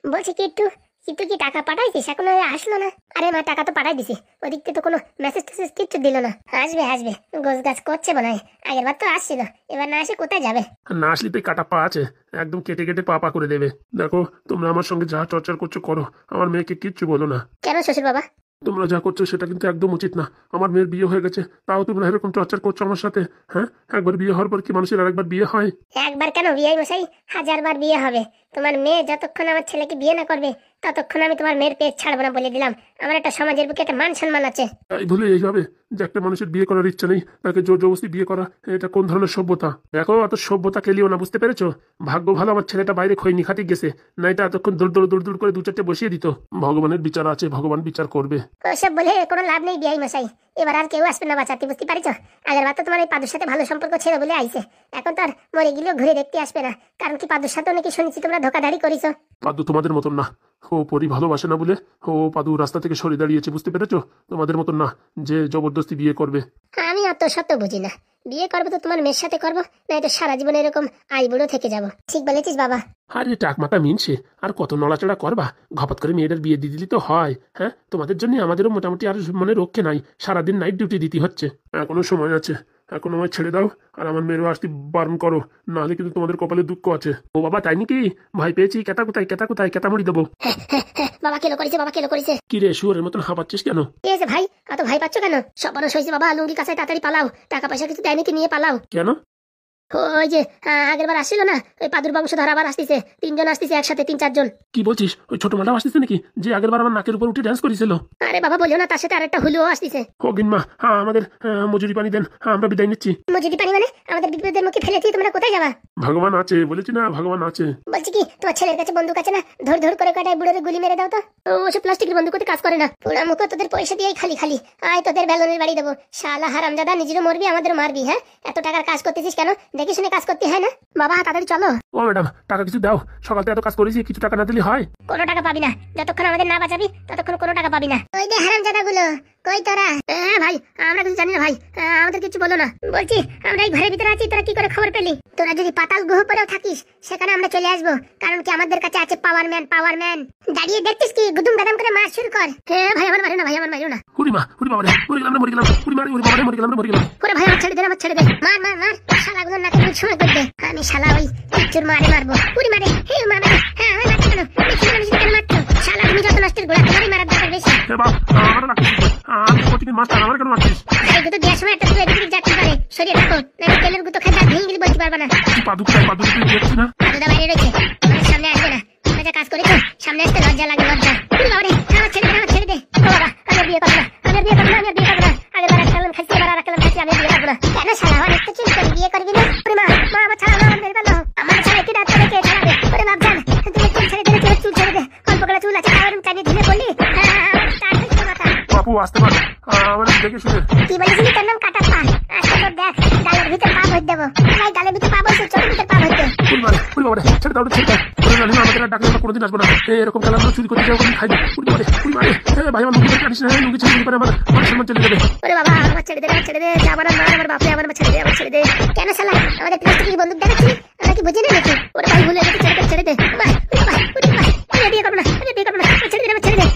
বলছি কি একটু কিন্তু কি টাকা পাঠাইছিস এখনো আসলো না? আরে মা টাকা তো পাঠাই দিছি, ওদিক থেকে তো কোনো মেসেজ টেসেজ কিচ্ছু দিল না। আসবে আসবে, গোছ গাছ করছে মনে হয়। আগের বার তো আসছিল, এবার না আসে কোথায় যাবে? না আসলে তো কাটা পা আছে, একদম কেটে কেটে পা পা করে দেবে। দেখো তোমরা আমার সঙ্গে যা টর্চার করছো করো, আমার মেয়েকে কিচ্ছু বলো না। কেন শ্বশুর বাবা? তোমরা যা করছো সেটা কিন্তু একদম উচিত না। আমার মেয়ের বিয়ে হয়ে গেছে, তাও তোমরা এরকম টর্চার করছো আমার সাথে। হ্যাঁ, একবার বিয়ে হওয়ার পর কি মানুষের আরেকবার বিয়ে হয়? একবার কেন বিয়ে মশাই, 1000 বার বিয়ে হবে। তোমার মেয়ে যতক্ষণ আমার ছেলেকে বিয়ে না করবে ততক্ষণ আমি তোমার মেয়ের পেট ছাড়বো না বলে দিলাম। আমার একটা সমাজের বুকে একটা মান সম্মান আছে। তাই বলে এইভাবে যে একটা মানুষের বিয়ে করার ইচ্ছা নেই তাকে জোর জবরদস্তি বিয়ে করা, এটা কোন ধরনের সভ্যতা? দেখো অত সভ্যতা খেলিও না, বুঝতে পেরেছো? ভাগ্য ভালো আমার ছেলেটা বাইরে খৈনি খাতি গেছে, না এটা এতক্ষণ দূর দূর দূর দূর করে 2-4টে বসিয়ে দিত। ভগবানের বিচার আছে, ভগবান বিচার করবে। ওসব বলে কোনো লাভ নেই বিয়াই মশাই, এবার আর কেউ আসবে না বাঁচাতে, বুঝতে পারিছো? আগের বার তো তোমার এই পাদুর সাথে ভালো সম্পর্ক ছিল বলে আইছে, এখন তো আর মরে গেলেও ঘুরে দেখতে আসবে না। কারণ কি পাদুর সাথে নাকি শুনেছি তোমরা ধোকাধাড়ি করিছো। পাদু তোমাদের মতন না, ও পরি ভালোবাসে না বলে ও পাদু রাস্তা থেকে সরে দাঁড়িয়েছে, বুঝতে পেরেছো? তোমাদের মতন না যে জবরদস্তি বিয়ে করবে। আমি অত সত্য বুঝি না, বিয়ে করবো তো তোমার মেয়ের সাথে করবো, না এটা সারা জীবন এরকম আইবুড়ো থেকে যাব। ঠিক বলেছিস বাবা। আরে টাকমাটা মিনছে আর কত নড়াচড়া করবা? ঘপাত করে মেয়েদের বিয়ে দিয়ে দিলি তো হয়? হ্যাঁ, তোমাদের জন্য আমাদেরও মোটামুটি আর মনে রক্ষে নাই, সারাদিন নাইট ডিউটি দিতে হচ্ছে। এখনো সময় আছে, এখন আমায় ছেড়ে দাও আর আমার মেয়েরও আসতে বারণ করো, নাহলে কিন্তু তোমাদের কপালে দুঃখ আছে। ও বাবা, তাই নাকি? ভাই পেয়েছি, কেতা কোথায়, কেতা কোথায়, কেতা মুড়ি দেবো। বাবা কেলো করেছে, বাবা কেলো করেছে। কি রে শুয়োরের মতন হাঁপাচ্ছিস কেন? কি হয়েছে ভাই, এত ভয় পাচ্ছ কেন? সব মানুষ হয়েছে বাবা, লুঙ্গি কাছে তাড়াতাড়ি পালাও, টাকা পয়সা কিছু দেয় নাকি নিয়ে পালাও। কেন? ওই যে আগের বার আসছিল না, ওই পাদুর বংশধর আবার আসতেছে, 3 জন আসতেছে একসাথে, 3-4 জন। কি বলছিস? ওই ছোট মাটাও আসতেছে নাকি, যে আগের বার আমার নাকের উপর উঠে ডান্স করেছিল? আরে বাবা বলিও না, তার সাথে আরেকটা হুলুও আসতেছে। ও গিন্মা, আমাদের মজুরি পানি দেন, আমরা বিদায় নিচ্ছি। মজুরি পানি মানে? আমাদের বিপদের মুখে ফেলেছি, তোমরা কোথায় যাবা? ভগবান আছে বলেছি না, ভগবান আছে। বলছি কি তোমার ছেলের কাছে বন্দুক আছে না? ধর ধর করে কাটায় বুড়োরে গুলি মেরে দাও তো। ওসব প্লাস্টিকের বন্দুকতে কাজ করে না, পুরা মুখ তোদের পয়সা দিয়েই খালি খালি। আয় তোদের বেলুনের বাড়ি দেবো, শালা হারামজাদা, নিজেরও মরবি আমাদেরও মারবি। হ্যাঁ, এত টাকার কাজ করতেছিস কেন? দেখে শুনে কাজ করতে হয় না? বাবা তাড়াতাড়ি চলো। ও ম্যাডাম, টাকা কিছু দাও, সকাল থেকে এত কাজ করেছি, কিছু টাকা না দিলে হয়? কোনো টাকা পাবি না, যতক্ষণ আমাদের না বাঁচাবি ততক্ষণ কোনো টাকা পাবি না। ওই যে হারামজাদা গুলো কই তোরা? ভাই আমরা কিছু জানি না ভাই, আমাদের কিছু বলো না। বলছি আমরা এই ঘরের ভিতরে আছি, তোরা কি করে খবর পেলি? তোরা যদি পাতাল গুহ পরেও থাকিস সেখানে আমরা চলে আসবো, কারণ কি আমাদের কাছে আছে পাওয়ার ম্যান। পাওয়ার ম্যান দাঁড়িয়ে দেখছিস কি? গুদুম গাদাম করে মার শুরু কর। ভাই আমার মারো না, ভাই আমার মারো না। উরি মা, উরি বাবা রে, মরে গেলাম রে, মরে গেলাম, উরি মা রে, উরি বাবা রে, মরে গেলাম রে, মরে গেলাম। ওরে ভাই আমার ছেড়ে দে, আমার ছেড়ে দে। মার মার মার, শালা গুলো নাকে মুখ সময় করে দে। আমি শালা ওই কিচ্ছুর মারে মারবো। উরি মারে, হে মারে। হ্যাঁ আমি মারছি কেন? বেশি কেন মারছো? শালা তুমি যত নষ্টের গোড়া, তোমারই মারার দরকার বেশি। হে বাপ, আমারও লাগছিস, আমি প্রতিদিন মাস্টার, আমার কেন মারছিস? এই গুতো দেওয়ার সময় একটা তুই এদিকে যাচ্ছি পারে, সরিয়ে রাখো, নাহলে তেলের গুতো খেতে ভেঙে গেলে বলতে পারবা না। তুই পাদু কোথায়, পাদু তুই দেখছিস না? পাদুদা বাইরে রয়েছে, আমাদের সামনে আসবে না। আমরা যা কাজ করেছো সামনে আসতে লজ্জা লাগে, লজ্জা। উরি বাবা রে, আমার ছেড়ে দে, আমার ছেড়ে দে। ও বাবা আমি আর বিয়ে করবো না, আমি আর বিয়ে করবো না, আমি আর বিয়ে করবো না। আগের বার একটা খাচ্ছি, এবার আর একটা খাচ্ছি, আমি বিয়ে করবো না। কেন শালা আমার একটু চিন্তা করে বিয়ে করবি না? ওরে মা, মা আমার ছাড়া, আমার মেরে ফেলো। আমার ছাড়া কি রাত করে কে ছাড়াবে? ওরে বাপ জান, তুমি চুল ছেড়ে দে, চুল ছেড়ে দে। অল্প করে চুল আছে, আর চালিয়ে ঢিলে পড়লি। বাপু আসতে পারে, আমার দেখে শুনে। কি বলেছিলি তোর নাম কাটা পা? আজকে তোর দেখ গালের ভিতর পা ভরে দেবো। ভাই গালের ভিতর পা বলছে, চোখের ভিতর পা ভরতে। উরি মা রে, উরি বাবা রে, ছেড়ে দাও, ছেড়ে দাও। আমাদের ডাকলে আমরা কোনোদিন আসবো না, এরকম খেলা আমরা চুরি করতে যাবো, খাই না। উরি মা রে, উরি মা রে, ভাই আমার লুঙ্গি আনিস না, লুঙ্গি ছেড়ে পরে আমার মান সম্মান চলে যাবে। ওরে বাবা আমার ছেড়ে দে, আমার ছেড়ে দে। আমার মা, আমার বাপে, আমার ছেড়ে দে, আমার ছেড়ে দে। কেন শালা আমাদের প্লাস্টিকের বন্দুক দেখাচ্ছিলি? আমরা কি বুঝি না নাকি? ওরে ভাই ভুলে গেছে, ছেড়ে দে, ছেড়ে দে। বাবা, বাবা, বাবা, আমি বিয়ে করবো না, আমি বিয়ে করবো না, ছেড়ে দে, আমার ছেড়ে দে।